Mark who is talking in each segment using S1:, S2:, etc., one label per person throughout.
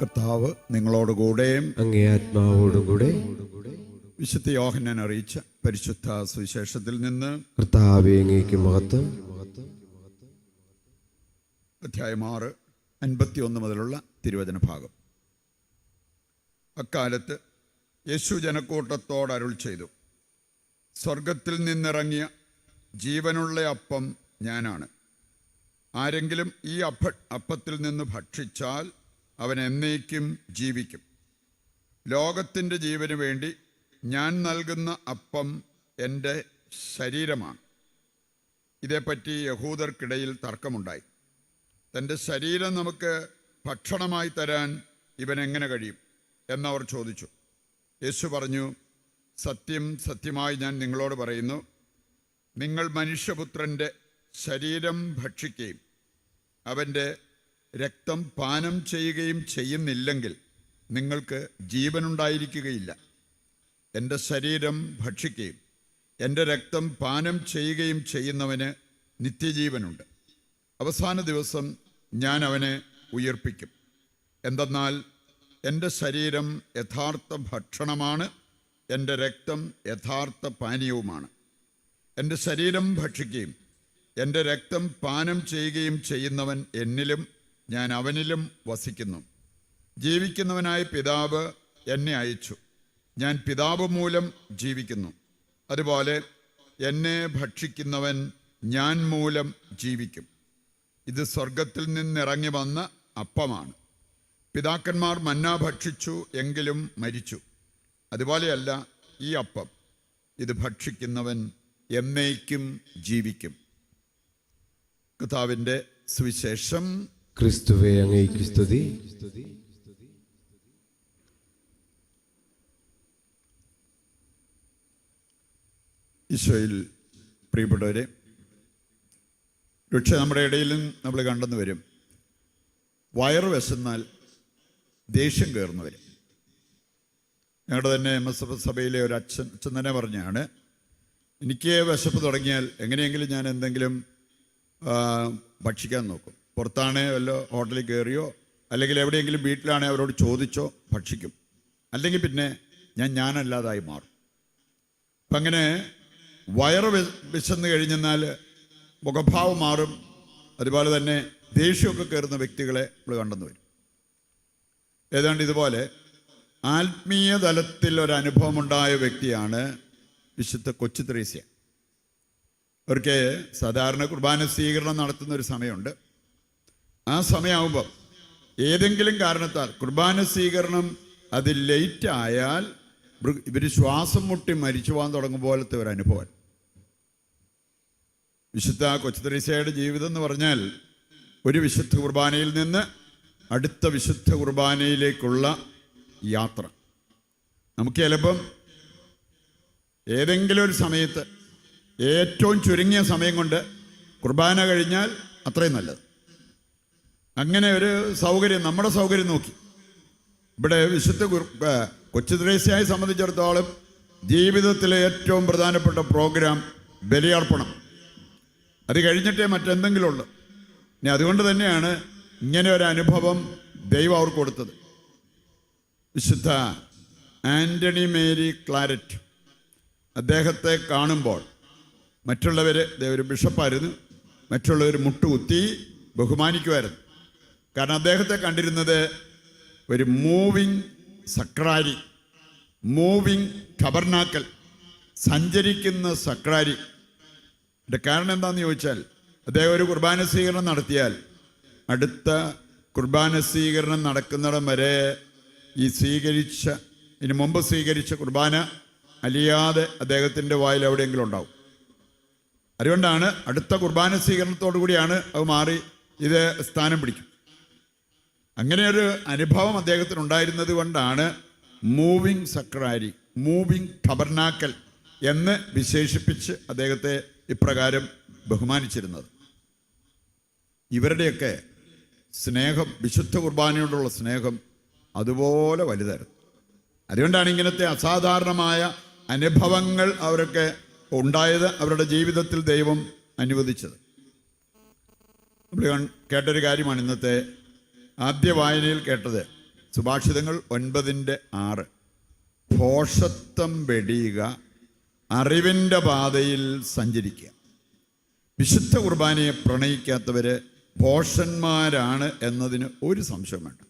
S1: കർത്താവ് നിങ്ങളോടുകൂടെ
S2: അങ്ങേ ആത്മാവോടുകൂടെ.
S1: വിശുദ്ധ യോഹന്നാൻ അറിയിച്ച പരിശുദ്ധ സുവിശേഷത്തിൽ നിന്ന്
S2: കർത്താവേ അങ്ങേക്ക് മഹത്വം.
S1: അധ്യായം 6, 51 മുതലുള്ള തിരുവചന ഭാഗം. അക്കാലത്ത് യേശു ജനക്കൂട്ടത്തോട് അരുൾ ചെയ്തു, സ്വർഗത്തിൽ നിന്നിറങ്ങിയ ജീവനുള്ള അപ്പം ഞാനാണ്. ആരെങ്കിലും ഈ അപ്പത്തിൽ നിന്ന് ഭക്ഷിച്ചാൽ അവൻ എന്നേക്കും ജീവിക്കും. ലോകത്തിൻ്റെ ജീവന് വേണ്ടി ഞാൻ നൽകുന്ന അപ്പം എൻ്റെ ശരീരമാണ്. ഇതേപ്പറ്റി യഹൂദർക്കിടയിൽ തർക്കമുണ്ടായി. തൻ്റെ ശരീരം നമുക്ക് ഭക്ഷണമായി തരാൻ ഇവൻ എങ്ങനെ കഴിയും എന്നവർ ചോദിച്ചു. യേശു പറഞ്ഞു, സത്യം സത്യമായി ഞാൻ നിങ്ങളോട് പറയുന്നു, നിങ്ങൾ മനുഷ്യപുത്രൻ്റെ ശരീരം ഭക്ഷിക്കുകയും അവൻ്റെ രക്തം പാനം ചെയ്യുകയും ചെയ്യുന്നില്ലെങ്കിൽ നിങ്ങൾക്ക് ജീവനുണ്ടായിരിക്കുകയില്ല. എൻ്റെ ശരീരം ഭക്ഷിക്കുകയും എൻ്റെ രക്തം പാനം ചെയ്യുകയും ചെയ്യുന്നവന് നിത്യജീവനുണ്ട്. അവസാന ദിവസം ഞാൻ അവനെ ഉയിർപ്പിക്കും. എന്തെന്നാൽ എൻ്റെ ശരീരം യഥാർത്ഥ ഭക്ഷണമാണ്, എൻ്റെ രക്തം യഥാർത്ഥ പാനീയവുമാണ്. എൻ്റെ ശരീരം ഭക്ഷിക്കുകയും എൻ്റെ രക്തം പാനം ചെയ്യുകയും ചെയ്യുന്നവൻ എന്നിലും ഞാൻ അവനിലും വസിക്കുന്നു. ജീവിക്കുന്നവനായ പിതാവ് എന്നെ അയച്ചു. ഞാൻ പിതാവ് മൂലം ജീവിക്കുന്നു. അതുപോലെ എന്നെ ഭക്ഷിക്കുന്നവൻ ഞാൻ മൂലം ജീവിക്കും. ഇത് സ്വർഗത്തിൽ നിന്നിറങ്ങി വന്ന അപ്പമാണ്. പിതാക്കന്മാർ മന്ന ഭക്ഷിച്ചു, എങ്കിലും മരിച്ചു. അതുപോലെയല്ല ഈ അപ്പം. ഇത് ഭക്ഷിക്കുന്നവൻ എന്നേക്കും ജീവിക്കും. കർത്താവിൻ്റെ സുവിശേഷം.
S2: ക്രിസ്തുവേ അങ്ങേക്ക് സ്തുതി.
S1: ഈശോയിൽ പ്രിയപ്പെട്ടവരെ, പക്ഷേ നമ്മുടെ ഇടയിലും നമ്മൾ കണ്ടെന്ന് വരും, വയറ് വിശന്നാൽ ദേഷ്യം കയറുന്നു വരും. ഞങ്ങളുടെ തന്നെ MSF സഭയിലെ ഒരു അച്ഛൻ തന്നെ പറഞ്ഞാണ്, എനിക്ക് വിശപ്പ് തുടങ്ങിയാൽ എങ്ങനെയെങ്കിലും ഞാൻ എന്തെങ്കിലും ഭക്ഷിക്കാൻ നോക്കും. പുറത്താണേ വല്ല ഹോട്ടലിൽ കയറിയോ അല്ലെങ്കിൽ എവിടെയെങ്കിലും വീട്ടിലാണേ അവരോട് ചോദിച്ചോ ഭക്ഷിക്കും. അല്ലെങ്കിൽ പിന്നെ ഞാനല്ലാതായി മാറും. അപ്പം അങ്ങനെ വയറ് വിശന്ന് കഴിഞ്ഞെന്നാൽ മുഖഭാവം മാറും. അതുപോലെ തന്നെ ദേഷ്യമൊക്കെ കയറുന്ന വ്യക്തികളെ നമ്മൾ കണ്ടെന്ന് വരും. ഏതാണ്ട് ഇതുപോലെ ആത്മീയ തലത്തിൽ ഒരനുഭവമുണ്ടായ വ്യക്തിയാണ് വിശുദ്ധ കൊച്ചു ത്രേസ്യ. അവർക്ക് സാധാരണ കുർബാന സ്വീകരണം നടത്തുന്ന ഒരു സമയമുണ്ട്. ആ സമയമാകുമ്പോൾ ഏതെങ്കിലും കാരണത്താൽ കുർബാന സ്വീകരണം അത് ലേറ്റ് ആയാൽ ഇവർ ശ്വാസം മുട്ടി മരിച്ചു പോകാൻ തുടങ്ങും പോലത്തെ ഒരു അനുഭവം. വിശുദ്ധ കൊച്ചു ത്രേസ്യയുടെ ജീവിതം എന്ന് പറഞ്ഞാൽ ഒരു വിശുദ്ധ കുർബാനയിൽ നിന്ന് അടുത്ത വിശുദ്ധ കുർബാനയിലേക്കുള്ള യാത്ര. നമുക്ക് ചിലപ്പം ഏതെങ്കിലും ഒരു സമയത്ത് ഏറ്റവും ചുരുങ്ങിയ സമയം കൊണ്ട് കുർബാന കഴിഞ്ഞാൽ അത്രയും നല്ലത്. അങ്ങനെ ഒരു സൗകര്യം, നമ്മുടെ സൗകര്യം നോക്കി ഇവിടെ വിശുദ്ധ കൊച്ചു ത്രേസ്യയെ സംബന്ധിച്ചിടത്തോളം ജീവിതത്തിലെ ഏറ്റവും പ്രധാനപ്പെട്ട പ്രോഗ്രാം ബലിയർപ്പണം. അത് കഴിഞ്ഞിട്ടേ മറ്റെന്തെങ്കിലും ഉള്ളൂ. ഇനി അതുകൊണ്ട് തന്നെയാണ് ഇങ്ങനെ ഒരു അനുഭവം ദൈവം അവർക്ക് കൊടുത്തത്. വിശുദ്ധ ആൻ്റണി മേരി ക്ലാരറ്റ് അദ്ദേഹത്തെ കാണുമ്പോൾ മറ്റുള്ളവർ, ഒരു ബിഷപ്പായിരുന്നു, മറ്റുള്ളവർ മുട്ടുകുത്തി ബഹുമാനിക്കുമായിരുന്നു. കാരണം അദ്ദേഹത്തെ കണ്ടിരുന്നത് ഒരു മൂവിങ് സക്രാരി, മൂവിങ് ടബർനാക്കൽ, സഞ്ചരിക്കുന്ന സക്രാരി. ഇതിൻ്റെ കാരണം എന്താണെന്ന് ചോദിച്ചാൽ, അദ്ദേഹം ഒരു കുർബാന സ്വീകരണം നടത്തിയാൽ അടുത്ത കുർബാന സ്വീകരണം നടക്കുന്നിടം വരെ ഇതിനു മുമ്പ് സ്വീകരിച്ച കുർബാന അലിയാതെ അദ്ദേഹത്തിൻ്റെ വായിൽ എവിടെയെങ്കിലും ഉണ്ടാവും. അതുകൊണ്ടാണ് അടുത്ത കുർബാന സ്വീകരണത്തോടു കൂടിയാണ് അത് മാറി ഇത് സ്ഥാനം പിടിക്കും. അങ്ങനെയൊരു അനുഭവം അദ്ദേഹത്തിന് ഉണ്ടായിരുന്നത് കൊണ്ടാണ് മൂവിങ് സക്രാരി, മൂവിങ് ടബർനാക്കൽ എന്ന് വിശേഷിപ്പിച്ച് അദ്ദേഹത്തെ ഇപ്രകാരം ബഹുമാനിച്ചിരുന്നത്. ഇവരുടെയൊക്കെ സ്നേഹം, വിശുദ്ധ കുർബാനയോടുള്ള സ്നേഹം അതുപോലെ വലുതായിരുന്നു. അതുകൊണ്ടാണ് ഇങ്ങനത്തെ അസാധാരണമായ അനുഭവങ്ങൾ അവരൊക്കെ ഉണ്ടായത്, അവരുടെ ജീവിതത്തിൽ ദൈവം അനുവദിച്ചത്. നമ്മൾ കേട്ടൊരു കാര്യമാണ് ഇന്നത്തെ ആദ്യ വായനയിൽ കേട്ടത്. സുഭാഷിതങ്ങൾ 9:6. ഭോഷത്വം വെടിയുക, അറിവിൻ്റെ പാതയിൽ സഞ്ചരിക്കുക. വിശുദ്ധ കുർബാനയെ പ്രണയിക്കാത്തവർ ഭോഷന്മാരാണ് എന്നതിന് ഒരു സംശയം വേണ്ട.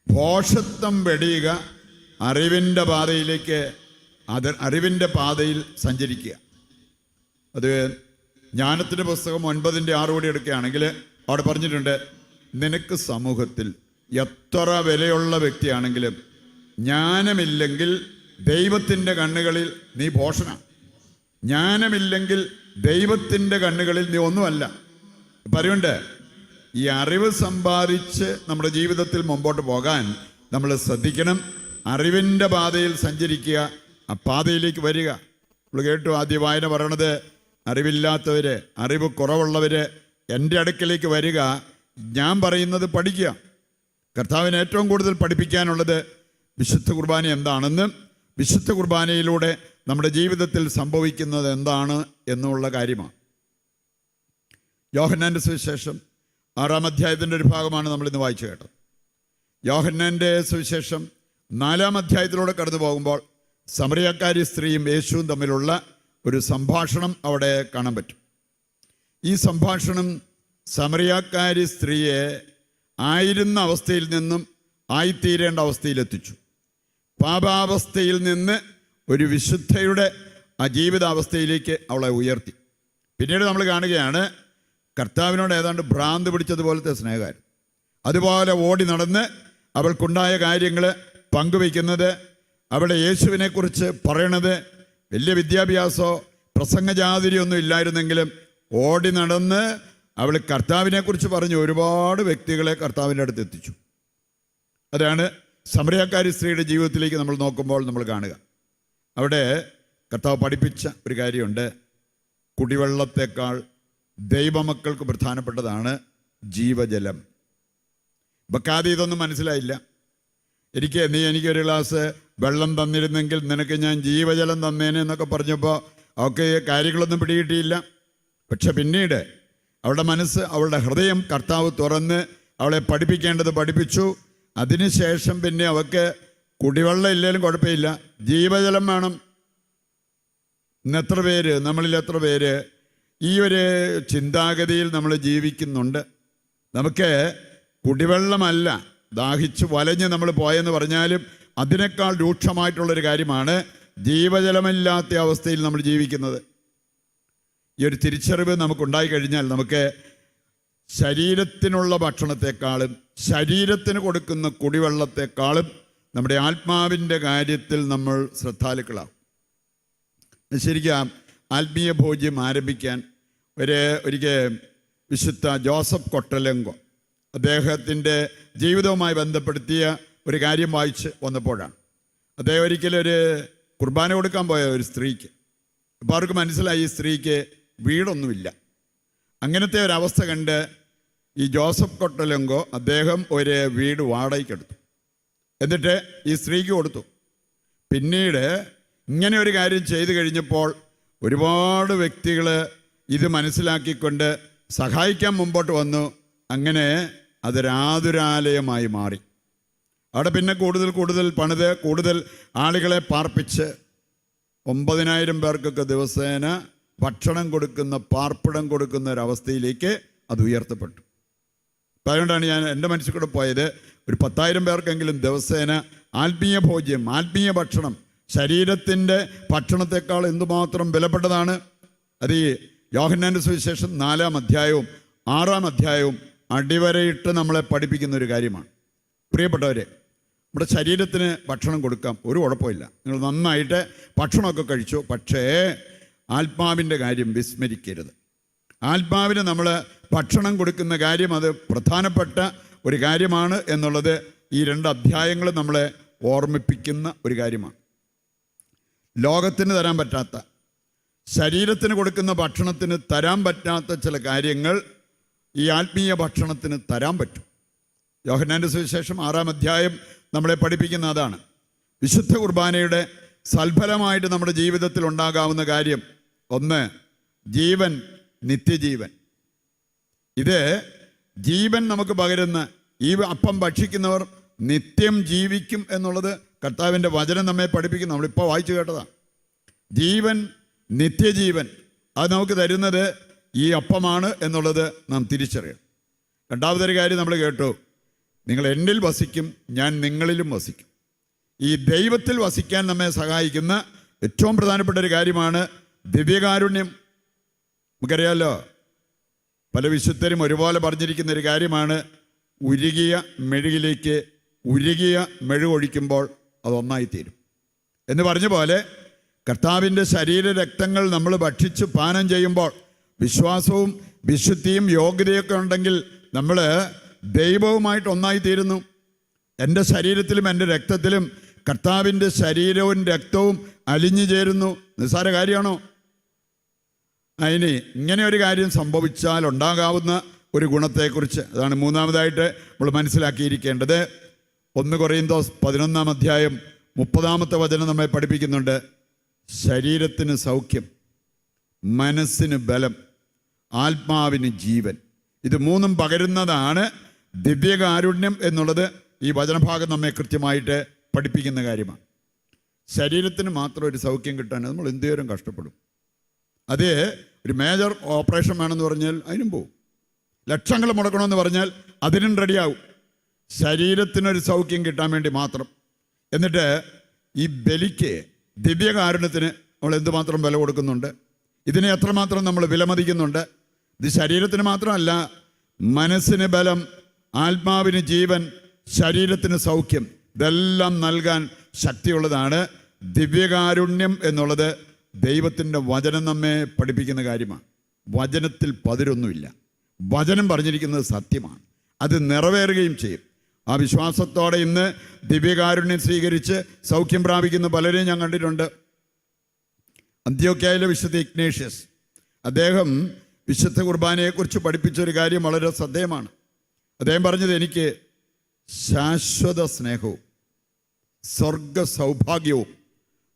S1: ഭോഷത്വം വെടിയുക, അറിവിൻ്റെ പാതയിൽ സഞ്ചരിക്കുക. അത് ജ്ഞാനത്തിൻ്റെ പുസ്തകം 9:6 കൂടി എടുക്കുകയാണെങ്കിൽ അവിടെ പറഞ്ഞിട്ടുണ്ട്, നിനക്ക് സമൂഹത്തിൽ എത്ര വിലയുള്ള വ്യക്തിയാണെങ്കിലും ജ്ഞാനമില്ലെങ്കിൽ ദൈവത്തിൻ്റെ കണ്ണുകളിൽ നീ ഭോഷനാണ്. ജ്ഞാനമില്ലെങ്കിൽ ദൈവത്തിൻ്റെ കണ്ണുകളിൽ നീ ഒന്നുമല്ല. പറയുന്നുണ്ട്, ഈ അറിവ് സമ്പാദിച്ച് നമ്മുടെ ജീവിതത്തിൽ മുമ്പോട്ട് പോകാൻ നമ്മൾ ശ്രദ്ധിക്കണം. അറിവിൻ്റെ പാതയിൽ സഞ്ചരിക്കുക, ആ പാതയിലേക്ക് വരിക. നമ്മൾ കേട്ടു ആദ്യ വായന പറയണത്, അറിവില്ലാത്തവർ, അറിവ് കുറവുള്ളവർ എൻ്റെ അടുക്കലേക്ക് വരിക, ഞാൻ പറയുന്നത് പഠിക്കുക. കർത്താവിന് ഏറ്റവും കൂടുതൽ പഠിപ്പിക്കാനുള്ളത് വിശുദ്ധ കുർബാന എന്താണെന്നും വിശുദ്ധ കുർബാനയിലൂടെ നമ്മുടെ ജീവിതത്തിൽ സംഭവിക്കുന്നത് എന്താണ് എന്നുള്ള കാര്യമാണ്. യോഹന്നാൻ്റെ സുവിശേഷം 6-ാം അധ്യായത്തിൻ്റെ ഒരു ഭാഗമാണ് നമ്മളിന്ന് വായിച്ചു കേട്ടത്. യോഹന്നാൻ്റെ സുവിശേഷം 4-ാം അധ്യായത്തിലൂടെ കടന്നു പോകുമ്പോൾ സമറിയക്കാരി സ്ത്രീയും യേശുവും തമ്മിലുള്ള ഒരു സംഭാഷണം അവിടെ കാണാൻ പറ്റും. ഈ സംഭാഷണം സമറിയക്കാരി സ്ത്രീയെ ആയിരുന്ന അവസ്ഥയിൽ നിന്നും ആയിത്തീരേണ്ട അവസ്ഥയിലെത്തിച്ചു. പാപാവസ്ഥയിൽ നിന്ന് ഒരു വിശുദ്ധയുടെ ആ ജീവിതാവസ്ഥയിലേക്ക് അവളെ ഉയർത്തി. പിന്നീട് നമ്മൾ കാണുകയാണ്, കർത്താവിനോട് ഏതാണ്ട് ഭ്രാന്ത് പിടിച്ചതുപോലത്തെ സ്നേഹം. അതുപോലെ ഓടി നടന്ന് അവൾക്കുണ്ടായ കാര്യങ്ങൾ പങ്കുവയ്ക്കുന്നത്, അവളുടെ യേശുവിനെക്കുറിച്ച് പറയണത്, വലിയ വിദ്യാഭ്യാസമോ പ്രസംഗജാതിരിയൊന്നും ഇല്ലായിരുന്നെങ്കിലും ഓടി നടന്ന് അവൾ കർത്താവിനെക്കുറിച്ച് പറഞ്ഞ് ഒരുപാട് വ്യക്തികളെ കർത്താവിൻ്റെ അടുത്ത് എത്തിച്ചു. അതാണ് സമറിയക്കാരി സ്ത്രീയുടെ ജീവിതത്തിലേക്ക് നമ്മൾ നോക്കുമ്പോൾ നമ്മൾ കാണുക. അവിടെ കർത്താവ് പഠിപ്പിച്ച ഒരു കാര്യമുണ്ട്, കുടിവെള്ളത്തേക്കാൾ ദൈവമക്കൾക്ക് പ്രധാനപ്പെട്ടതാണ് ജീവജലം. ബക്കാതെ ഇതൊന്നും മനസ്സിലായില്ല. നീ എനിക്കൊരു ഗ്ലാസ് വെള്ളം തന്നിരുന്നെങ്കിൽ നിനക്ക് ഞാൻ ജീവജലം തന്നേനെ എന്നൊക്കെ പറഞ്ഞപ്പോൾ അവൾക്ക് കാര്യങ്ങളൊന്നും പിടികിട്ടിയില്ല. പക്ഷെ പിന്നീട് അവളുടെ മനസ്സ്, അവളുടെ ഹൃദയം കർത്താവ് തുറന്ന് അവളെ പഠിപ്പിക്കേണ്ടത് പഠിപ്പിച്ചു. അതിനുശേഷം പിന്നെ അവൾക്ക് കുടിവെള്ളം ഇല്ലെങ്കിലും കുഴപ്പമില്ല, ജീവജലം വേണം. ഇന്നെത്ര പേര്, നമ്മളിൽ എത്ര പേര് ഈ ഒരു ചിന്താഗതിയിൽ നമ്മൾ ജീവിക്കുന്നുണ്ട്? നമുക്ക് കുടിവെള്ളമല്ല, ദാഹിച്ച് വലഞ്ഞ് നമ്മൾ പോയെന്ന് പറഞ്ഞാലും അതിനേക്കാൾ രൂക്ഷമായിട്ടുള്ളൊരു കാര്യമാണ് ജീവജലമില്ലാത്ത അവസ്ഥയിൽ നമ്മൾ ജീവിക്കുന്നത്. ഈ ഒരു തിരിച്ചറിവ് നമുക്കുണ്ടായി കഴിഞ്ഞാൽ നമുക്ക് ശരീരത്തിനുള്ള ഭക്ഷണത്തെക്കാളും ശരീരത്തിന് കൊടുക്കുന്ന കുടിവെള്ളത്തെക്കാളും നമ്മുടെ ആത്മാവിൻ്റെ കാര്യത്തിൽ നമ്മൾ ശ്രദ്ധാലുക്കളാവും. ശരിക്കും ആത്മീയ ഭോജ്യം ആരംഭിക്കാൻ ഒരിക്കൽ വിശുദ്ധ ജോസഫ് കൊട്ടലങ്കോ അദ്ദേഹത്തിൻ്റെ ജീവിതവുമായി ബന്ധപ്പെടുത്തിയ ഒരു കാര്യം വായിച്ച് വന്നപ്പോഴാണ്. അദ്ദേഹം ഒരിക്കലൊരു കുർബാന കൊടുക്കാൻ പോയ ഒരു സ്ത്രീക്ക്, അപ്പോൾ അവർക്ക് മനസ്സിലായി ഈ സ്ത്രീക്ക് വീടൊന്നുമില്ല. അങ്ങനത്തെ ഒരവസ്ഥ കണ്ട് ഈ ജോസഫ് കൊട്ടലങ്കോ അദ്ദേഹം ഒരു വീട് വാടകയ്ക്കെടുത്തു, എന്നിട്ട് ഈ സ്ത്രീക്ക് കൊടുത്തു. പിന്നീട് ഇങ്ങനെ ഒരു കാര്യം ചെയ്തു കഴിഞ്ഞപ്പോൾ ഒരുപാട് വ്യക്തികൾ ഇത് മനസ്സിലാക്കിക്കൊണ്ട് സഹായിക്കാൻ മുമ്പോട്ട് വന്നു. അങ്ങനെ അതൊരാതുരാലയമായി മാറി. അവിടെ പിന്നെ കൂടുതൽ പണിത് കൂടുതൽ ആളുകളെ പാർപ്പിച്ച് 9,000 പേർക്കൊക്കെ ദിവസേന ഭക്ഷണം കൊടുക്കുന്ന, പാർപ്പിടം കൊടുക്കുന്ന ഒരവസ്ഥയിലേക്ക് അത് ഉയർത്തപ്പെട്ടു. അപ്പം അതുകൊണ്ടാണ് ഞാൻ എൻ്റെ മനസ്സിൽ കൂടെ പോയത്, ഒരു 10,000 പേർക്കെങ്കിലും ദിവസേന ആത്മീയ ഭോജ്യം, ആത്മീയ ഭക്ഷണം ശരീരത്തിൻ്റെ ഭക്ഷണത്തെക്കാൾ എന്തുമാത്രം വിലപ്പെട്ടതാണ്. അത് ഈ യോഹന്നാൻ്റെ സുവിശേഷം 4-ാം അധ്യായവും 6-ാം അധ്യായവും അടിവരയിട്ട് നമ്മളെ പഠിപ്പിക്കുന്ന ഒരു കാര്യമാണ്. പ്രിയപ്പെട്ടവരെ, നമ്മുടെ ശരീരത്തിന് ഭക്ഷണം കൊടുക്കാം, ഒരു കുഴപ്പമില്ല, നിങ്ങൾ നന്നായിട്ട് ഭക്ഷണമൊക്കെ കഴിച്ചു. പക്ഷേ ആത്മാവിൻ്റെ കാര്യം വിസ്മരിക്കരുത്. ആത്മാവിന് നമ്മൾ ഭക്ഷണം കൊടുക്കുന്ന കാര്യം അത് പ്രധാനപ്പെട്ട ഒരു കാര്യമാണ് എന്നുള്ളത് ഈ 2 അധ്യായങ്ങൾ നമ്മളെ ഓർമ്മിപ്പിക്കുന്ന ഒരു കാര്യമാണ്. ലോകത്തിന് തരാൻ പറ്റാത്ത, ശരീരത്തിന് കൊടുക്കുന്ന ഭക്ഷണത്തിന് തരാൻ പറ്റാത്ത ചില കാര്യങ്ങൾ ഈ ആത്മീയ ഭക്ഷണത്തിന് തരാൻ പറ്റും. യോഹന്നാൻ്റെ സുവിശേഷം 6-ാം അധ്യായം നമ്മളെ പഠിപ്പിക്കുന്ന അതാണ്. വിശുദ്ധ കുർബാനയുടെ സൽഫലമായിട്ട് നമ്മുടെ ജീവിതത്തിൽ ഉണ്ടാകാവുന്ന കാര്യം, 1, ജീവൻ, നിത്യജീവൻ. ഇത് ജീവൻ നമുക്ക് പകരുന്ന, ഈ അപ്പം ഭക്ഷിക്കുന്നവർ നിത്യം ജീവിക്കും എന്നുള്ളത് കർത്താവിൻ്റെ വചനം നമ്മെ പഠിപ്പിക്കുന്നു. നമ്മളിപ്പോൾ വായിച്ചു കേട്ടതാണ്. ജീവൻ, നിത്യജീവൻ, അത് നമുക്ക് തരുന്നത് ഈ അപ്പമാണ് എന്നുള്ളത് നാം തിരിച്ചറിയണം. രണ്ടാമതൊരു കാര്യം നമ്മൾ കേട്ടു, നിങ്ങൾ എന്നിൽ വസിക്കും, ഞാൻ നിങ്ങളിലും വസിക്കും. ഈ ദൈവത്തിൽ വസിക്കാൻ നമ്മെ സഹായിക്കുന്ന ഏറ്റവും പ്രധാനപ്പെട്ട ഒരു കാര്യമാണ് ദിവ്യകാരുണ്യം. നമുക്കറിയാമല്ലോ, പല വിശുദ്ധരും ഒരുപോലെ പറഞ്ഞിരിക്കുന്ന ഒരു കാര്യമാണ്, ഉരുകിയ മെഴുകിലേക്ക് ഉരുകിയ മെഴുകൊഴിക്കുമ്പോൾ അതൊന്നായിത്തീരും എന്ന് പറഞ്ഞ പോലെ കർത്താവിൻ്റെ ശരീര രക്തങ്ങൾ നമ്മൾ ഭക്ഷിച്ച് പാനം ചെയ്യുമ്പോൾ വിശ്വാസവും വിശുദ്ധിയും യോഗ്യതയൊക്കെ ഉണ്ടെങ്കിൽ നമ്മൾ ദൈവവുമായിട്ട് ഒന്നായിത്തീരുന്നു. എൻ്റെ ശരീരത്തിലും എൻ്റെ രക്തത്തിലും കർത്താവിൻ്റെ ശരീരവും രക്തവും അലിഞ്ഞു ചേരുന്നു. നിസ്സാര കാര്യമാണോ? അതിന് ഇങ്ങനെ ഒരു കാര്യം സംഭവിച്ചാൽ ഉണ്ടാകാവുന്ന ഒരു ഗുണത്തെക്കുറിച്ച് അതാണ് മൂന്നാമതായിട്ട് നമ്മൾ മനസ്സിലാക്കിയിരിക്കേണ്ടത്. 1 കൊറിന്തോസ് 11-ാം അധ്യായം 30-ാമത്തെ വചനം നമ്മെ പഠിപ്പിക്കുന്നുണ്ട്. ശരീരത്തിന് സൗഖ്യം, മനസ്സിന് ബലം, ആത്മാവിന് ജീവൻ, ഇത് മൂന്നും പകരുന്നതാണ് ദിവ്യകാരുണ്യം എന്നുള്ളത് ഈ വചനഭാഗം നമ്മെ കൃത്യമായിട്ട് പഠിപ്പിക്കുന്ന കാര്യമാണ്. ശരീരത്തിന് മാത്രം ഒരു സൗഖ്യം കിട്ടാൻ നമ്മൾ എന്തോരം കഷ്ടപ്പെടും. അത് ഒരു മേജർ ഓപ്പറേഷൻ വേണമെന്ന് പറഞ്ഞാൽ അതിനും പോവും. ലക്ഷങ്ങൾ മുടക്കണമെന്ന് പറഞ്ഞാൽ അതിനും റെഡിയാവും. ശരീരത്തിനൊരു സൗഖ്യം കിട്ടാൻ വേണ്ടി മാത്രം. എന്നിട്ട് ഈ ബലിക്ക്, ദിവ്യകാരുണ്യത്തിന് നമ്മൾ എന്തുമാത്രം വില കൊടുക്കുന്നുണ്ട്, ഇതിനെ എത്രമാത്രം നമ്മൾ വിലമതിക്കുന്നുണ്ട്. ഇത് ശരീരത്തിന് മാത്രമല്ല, മനസ്സിന് ബലം, ആത്മാവിന് ജീവൻ, ശരീരത്തിന് സൗഖ്യം, ഇതെല്ലാം നൽകാൻ ശക്തിയുള്ളതാണ് ദിവ്യകാരുണ്യം എന്നുള്ളത്. ദൈവത്തിൻ്റെ വചനം നമ്മെ പഠിപ്പിക്കുന്ന കാര്യമാണ്. വചനത്തിൽ പതിരൊന്നുമില്ല. വചനം പറഞ്ഞിരിക്കുന്നത് സത്യമാണ്, അത് നിറവേറുകയും ചെയ്യും. ആ വിശ്വാസത്തോടെ ഇന്ന് ദിവ്യകാരുണ്യം സ്വീകരിച്ച് സൗഖ്യം പ്രാപിക്കുന്ന പലരെയും ഞാൻ കണ്ടിട്ടുണ്ട്. അന്ത്യോക്യയിലെ വിശുദ്ധ ഇഗ്നേഷ്യസ്, അദ്ദേഹം വിശുദ്ധ കുർബാനയെക്കുറിച്ച് പഠിപ്പിച്ചൊരു കാര്യം വളരെ ശ്രദ്ധേയമാണ്. അദ്ദേഹം പറഞ്ഞത്, എനിക്ക് ശാശ്വത സ്നേഹവും സ്വർഗ സൗഭാഗ്യവും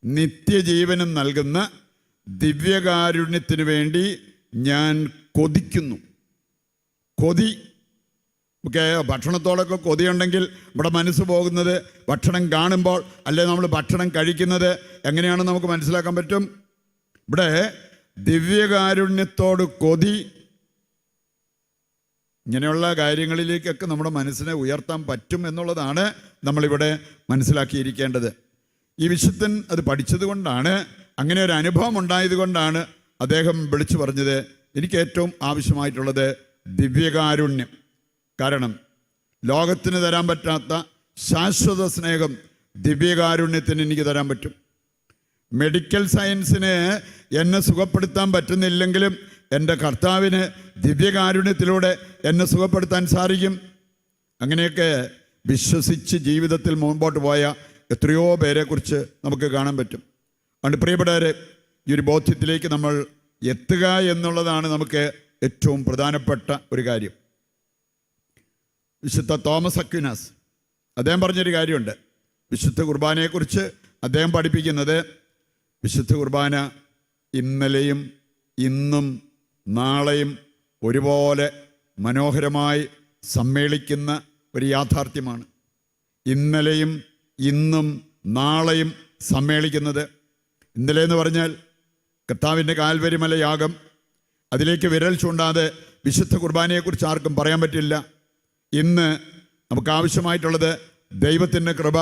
S1: നിത്യജീവനും നൽകുന്ന ദിവ്യകാരുണ്യത്തിന് വേണ്ടി ഞാൻ കൊതിക്കുന്നു. കൊതി, ഒക്കെ ഭക്ഷണത്തോടൊക്കെ കൊതിയുണ്ടെങ്കിൽ നമ്മുടെ മനസ്സ് പോകുന്നത് ഭക്ഷണം കാണുമ്പോൾ, അല്ലെ നമ്മൾ ഭക്ഷണം കഴിക്കുന്നത് എങ്ങനെയാണെന്ന് നമുക്ക് മനസ്സിലാക്കാൻ പറ്റും. ഇവിടെ ദിവ്യകാരുണ്യത്തോട് കൊതി, ഇങ്ങനെയുള്ള കാര്യങ്ങളിലേക്കൊക്കെ നമ്മുടെ മനസ്സിനെ ഉയർത്താൻ പറ്റും എന്നുള്ളതാണ് നമ്മളിവിടെ മനസ്സിലാക്കിയിരിക്കേണ്ടത്. ഈ വിശുദ്ധൻ അത് പഠിച്ചത് കൊണ്ടാണ്, അങ്ങനെ ഒരു അനുഭവം ഉണ്ടായത് കൊണ്ടാണ് അദ്ദേഹം വിളിച്ചു പറഞ്ഞത്, എനിക്ക് ഏറ്റവും ആവശ്യമായിട്ടുള്ളത് ദിവ്യകാരുണ്യം. കാരണം ലോകത്തിന് തരാൻ പറ്റാത്ത ശാശ്വത സ്നേഹം ദിവ്യകാരുണ്യത്തിന് എനിക്ക് തരാൻ പറ്റും. മെഡിക്കൽ സയൻസിന് എന്നെ സുഖപ്പെടുത്താൻ പറ്റുന്നില്ലെങ്കിലും എൻ്റെ കർത്താവിന് ദിവ്യകാരുണ്യത്തിലൂടെ എന്നെ സുഖപ്പെടുത്താൻ സാധിക്കും. അങ്ങനെയൊക്കെ വിശ്വസിച്ച് ജീവിതത്തിൽ മുമ്പോട്ട് പോയ എത്രയോ പേരെക്കുറിച്ച് നമുക്ക് കാണാൻ പറ്റും. അതുകൊണ്ട് പ്രിയപ്പെട്ടവരെ, ഈ ഒരു ബോധ്യത്തിലേക്ക് നമ്മൾ എത്തുക എന്നുള്ളതാണ് നമുക്ക് ഏറ്റവും പ്രധാനപ്പെട്ട ഒരു കാര്യം. വിശുദ്ധ തോമസ് അക്വിനാസ്, അദ്ദേഹം പറഞ്ഞൊരു കാര്യമുണ്ട്. വിശുദ്ധ കുർബാനയെക്കുറിച്ച് അദ്ദേഹം പഠിപ്പിക്കുന്നത്, വിശുദ്ധ കുർബാന ഇന്നലെയും ഇന്നും നാളെയും ഒരുപോലെ മനോഹരമായി സമ്മേളിക്കുന്ന ഒരു യാഥാർത്ഥ്യമാണ്. ഇന്നലെയും ഇന്നും നാളെയും സമ്മേളിക്കുന്നത്. ഇന്നലെ എന്ന് പറഞ്ഞാൽ കർത്താവിൻ്റെ കാൽവരിമല യാഗം, അതിലേക്ക് വിരൽ ചൂണ്ടാതെ വിശുദ്ധ കുർബാനയെക്കുറിച്ച് ആർക്കും പറയാൻ പറ്റില്ല. ഇന്ന് നമുക്ക് ആവശ്യമായിട്ടുള്ളത് ദൈവത്തിൻ്റെ കൃപ.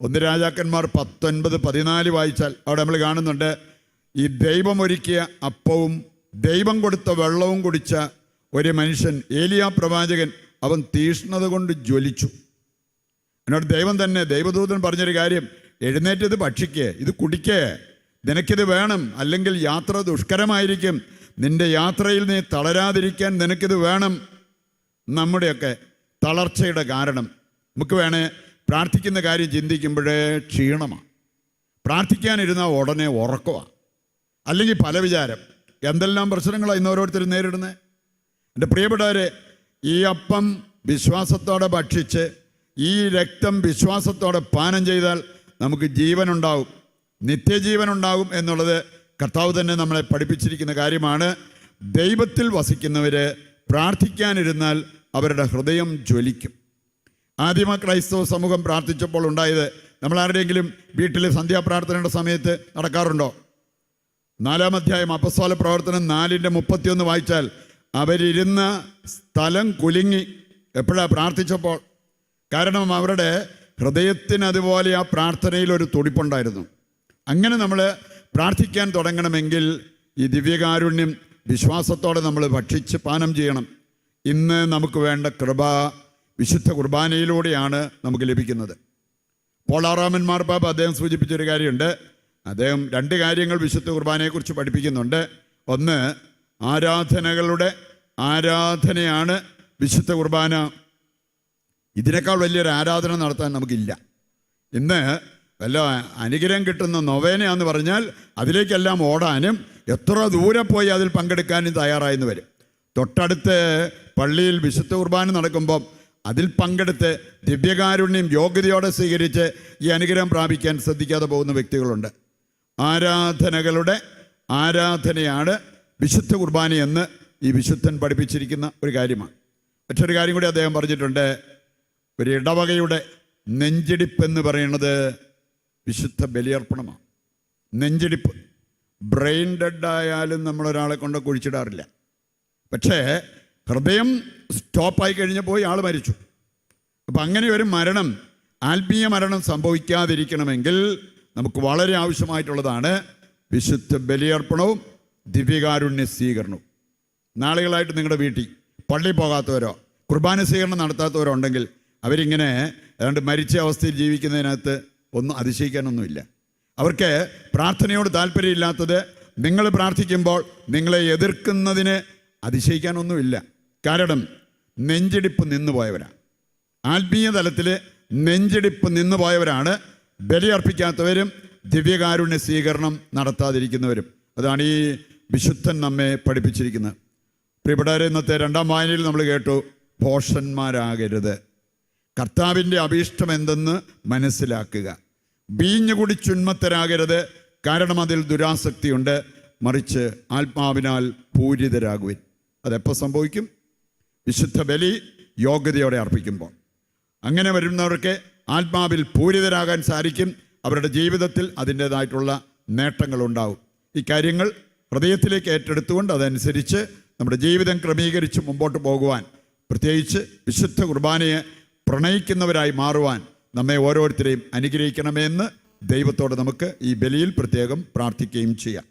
S1: 1 രാജാക്കന്മാർ 19:14 വായിച്ചാൽ അവിടെ നമ്മൾ കാണുന്നുണ്ട്, ഈ ദൈവം ഒരുക്കിയ അപ്പവും ദൈവം കൊടുത്ത വെള്ളവും കുടിച്ച ഒരു മനുഷ്യൻ, ഏലിയാ പ്രവാചകൻ, അവൻ തീഷ്ണത കൊണ്ട് ജ്വലിച്ചു. എന്നോട് ദൈവം തന്നെ, ദൈവദൂതൻ പറഞ്ഞൊരു കാര്യം, എഴുന്നേറ്റ് ഇത് ഭക്ഷിക്കേ, ഇത് കുടിക്കേ, നിനക്കിത് വേണം, അല്ലെങ്കിൽ യാത്ര ദുഷ്കരമായിരിക്കും, നിന്റെ യാത്രയിൽ നീ തളരാതിരിക്കാൻ നിനക്കിത് വേണം. നമ്മുടെയൊക്കെ തളർച്ചയുടെ കാരണം, നമുക്ക് വേണേ പ്രാർത്ഥിക്കുന്ന കാര്യം ചിന്തിക്കുമ്പോഴേ ക്ഷീണമാണ്, പ്രാർത്ഥിക്കാനിരുന്നാൽ ഉടനെ ഉറക്കമാണ്, അല്ലെങ്കിൽ പല വിചാരം, എന്തെല്ലാം പ്രശ്നങ്ങളാണ് ഇന്ന് ഓരോരുത്തരും നേരിടുന്നത്. എൻ്റെ പ്രിയപ്പെട്ടവരെ, ഈ അപ്പം വിശ്വാസത്തോടെ ഭക്ഷിച്ച് ഈ രക്തം വിശ്വാസത്തോടെ പാനം ചെയ്താൽ നമുക്ക് ജീവനുണ്ടാവും, നിത്യജീവനുണ്ടാകും എന്നുള്ളത് കർത്താവ് തന്നെ നമ്മളെ പഠിപ്പിച്ചിരിക്കുന്ന കാര്യമാണ്. ദൈവത്തിൽ വസിക്കുന്നവർ പ്രാർത്ഥിക്കാനിരുന്നാൽ അവരുടെ ഹൃദയം ജ്വലിക്കും. ആദിമ ക്രൈസ്തവ സമൂഹം പ്രാർത്ഥിച്ചപ്പോൾ ഉണ്ടായത്, നമ്മൾ ആരുടെയെങ്കിലും വീട്ടിൽ സന്ധ്യാപ്രാർത്ഥനയുടെ സമയത്ത് നടക്കാറുണ്ടോ? 4-ാം അധ്യായം അപ്പസ്തോല പ്രവർത്തനം 4:31 വായിച്ചാൽ, അവരിരുന്ന സ്ഥലം കുലുങ്ങി. എപ്പോഴാണ്? പ്രാർത്ഥിച്ചപ്പോൾ. കാരണം അവരുടെ ഹൃദയത്തിന് അതുപോലെ ആ പ്രാർത്ഥനയിൽ ഒരു തുടിപ്പുണ്ടായിരുന്നു. അങ്ങനെ നമ്മൾ പ്രാർത്ഥിക്കാൻ തുടങ്ങണമെങ്കിൽ ഈ ദിവ്യകാരുണ്യം വിശ്വാസത്തോടെ നമ്മൾ ഭക്ഷിച്ച് പാനം ചെയ്യണം. ഇന്ന് നമുക്ക് വേണ്ട കൃപ വിശുദ്ധ കുർബാനയിലൂടെയാണ് നമുക്ക് ലഭിക്കുന്നത്. പോളാറാമൻ മാർപ്പാപ്പ അദ്ദേഹം സൂചിപ്പിച്ചൊരു കാര്യമുണ്ട്. അദ്ദേഹം 2 കാര്യങ്ങൾ വിശുദ്ധ കുർബാനയെക്കുറിച്ച് പഠിപ്പിക്കുന്നുണ്ട്. ഒന്ന്, ആരാധനകളുടെ ആരാധനയാണ് വിശുദ്ധ കുർബാന. ഇതിനേക്കാൾ വലിയൊരു ആരാധന നടത്താൻ നമുക്കില്ല. ഇന്ന് വല്ല അനുഗ്രഹം കിട്ടുന്ന നൊവേനയാന്ന് പറഞ്ഞാൽ അതിലേക്കെല്ലാം ഓടാനും എത്ര ദൂരെ പോയി അതിൽ പങ്കെടുക്കാനും തയ്യാറായെന്ന് വരും. തൊട്ടടുത്ത് പള്ളിയിൽ വിശുദ്ധ കുർബാന നടക്കുമ്പം അതിൽ പങ്കെടുത്ത് ദിവ്യകാരുണ്യം യോഗ്യതയോടെ സ്വീകരിച്ച് ഈ അനുഗ്രഹം പ്രാപിക്കാൻ ശ്രദ്ധിക്കാതെ പോകുന്ന വ്യക്തികളുണ്ട്. ആരാധനകളുടെ ആരാധനയാണ് വിശുദ്ധ കുർബാനയെന്ന് ഈ വിശുദ്ധൻ പഠിപ്പിച്ചിരിക്കുന്ന ഒരു കാര്യമാണ്. മറ്റൊരു കാര്യം കൂടി അദ്ദേഹം പറഞ്ഞിട്ടുണ്ട്. ഒരു ഇടവകയുടെ നെഞ്ചിടിപ്പെന്ന് പറയുന്നത് വിശുദ്ധ ബലിയർപ്പണമാണ്. നെഞ്ചിടിപ്പ്. ബ്രെയിൻ ഡെഡായാലും നമ്മളൊരാളെ കൊണ്ട് കുഴിച്ചിടാറില്ല. പക്ഷേ ഹൃദയം സ്റ്റോപ്പായി കഴിഞ്ഞപ്പോൾ ആൾ മരിച്ചു. അപ്പം അങ്ങനെ ഒരു മരണം, ആത്മീയ മരണം സംഭവിക്കാതിരിക്കണമെങ്കിൽ നമുക്ക് വളരെ ആവശ്യമായിട്ടുള്ളതാണ് വിശുദ്ധ ബലിയർപ്പണവും ദിവ്യകാരുണ്യ സ്വീകരണവും. നാളുകളായിട്ട് നിങ്ങളുടെ വീട്ടിൽ പള്ളി പോകാത്തവരോ കുർബാന സ്വീകരണം നടത്താത്തവരോ ഉണ്ടെങ്കിൽ അവരിങ്ങനെ ഏതാണ്ട് മരിച്ച അവസ്ഥയിൽ ജീവിക്കുന്നതിനകത്ത് ഒന്നും അതിശയിക്കാനൊന്നുമില്ല. അവർക്ക് പ്രാർത്ഥനയോട് താല്പര്യമില്ലാത്തത് നിങ്ങൾ പ്രാർത്ഥിക്കുമ്പോൾ നിങ്ങളെ എതിർക്കുന്നതിന് അതിശയിക്കാനൊന്നുമില്ല. കാരണം നെഞ്ചിടിപ്പ് നിന്നുപോയവരാണ്. ആത്മീയ തലത്തിൽ നെഞ്ചിടിപ്പ് നിന്നുപോയവരാണ് ബലിയർപ്പിക്കാത്തവരും ദിവ്യകാരുണ്യ സ്വീകരണം നടത്താതിരിക്കുന്നവരും. അതാണ് ഈ വിശുദ്ധൻ നമ്മെ പഠിപ്പിച്ചിരിക്കുന്നത്. പ്രിയപ്പെട്ടവരെ, ഇന്നത്തെ 2ാം വായനയിൽ നമ്മൾ കേട്ടു, ഭോഷന്മാരാകരുത്, കർത്താവിൻ്റെ അഭീഷ്ടം എന്തെന്ന് മനസ്സിലാക്കുക, വീഞ്ഞുകുടി ചുന്മത്തരാകരുത്, കാരണം അതിൽ ദുരാസക്തിയുണ്ട്, മറിച്ച് ആത്മാവിനാൽ പൂരിതരാകുവിൻ. അതെപ്പോൾ സംഭവിക്കും? വിശുദ്ധ ബലി യോഗ്യതയോടെ അർപ്പിക്കുമ്പോൾ. അങ്ങനെ വരുന്നവർക്ക് ആത്മാവിൽ പൂരിതരാകാൻ സാധിക്കും. അവരുടെ ജീവിതത്തിൽ അതിൻ്റേതായിട്ടുള്ള നേട്ടങ്ങളുണ്ടാവും. ഈ കാര്യങ്ങൾ ഹൃദയത്തിലേക്ക് ഏറ്റെടുത്തുകൊണ്ട് അതനുസരിച്ച് നമ്മുടെ ജീവിതം ക്രമീകരിച്ച് മുമ്പോട്ട് പോകുവാൻ, പ്രത്യേകിച്ച് വിശുദ്ധ കുർബാനയെ പ്രണയിക്കുന്നവരായി മാറുവാൻ നമ്മെ ഓരോരുത്തരെയും അനുഗ്രഹിക്കണമെന്ന് ദൈവത്തോട് നമുക്ക് ഈ ബലിയിൽ പ്രത്യേകം പ്രാർത്ഥിക്കുകയും ചെയ്യാം.